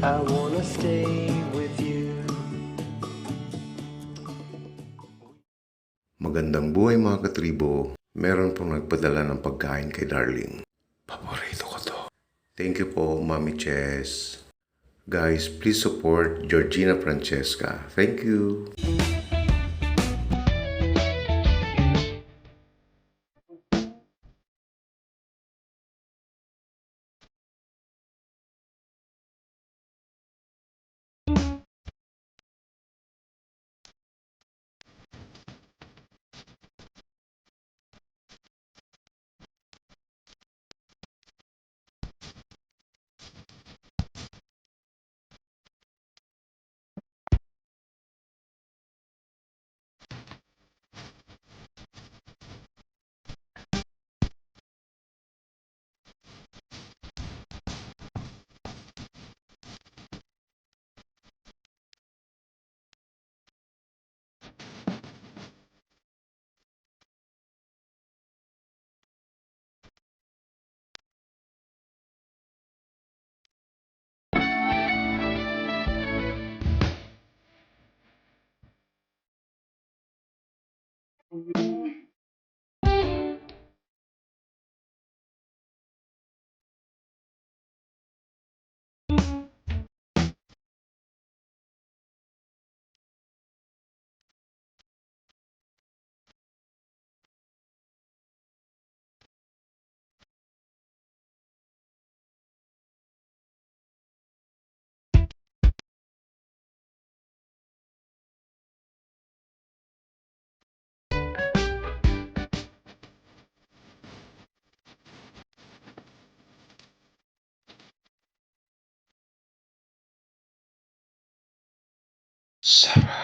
I wanna stay with you. Magandang buhay mga katribo. Meron pong nagpadala ng pagkain kay Darling. Paborito ko to. Thank you po, Mami Chess. Guys, please support Georgina Francesca. Thank you. Sarap.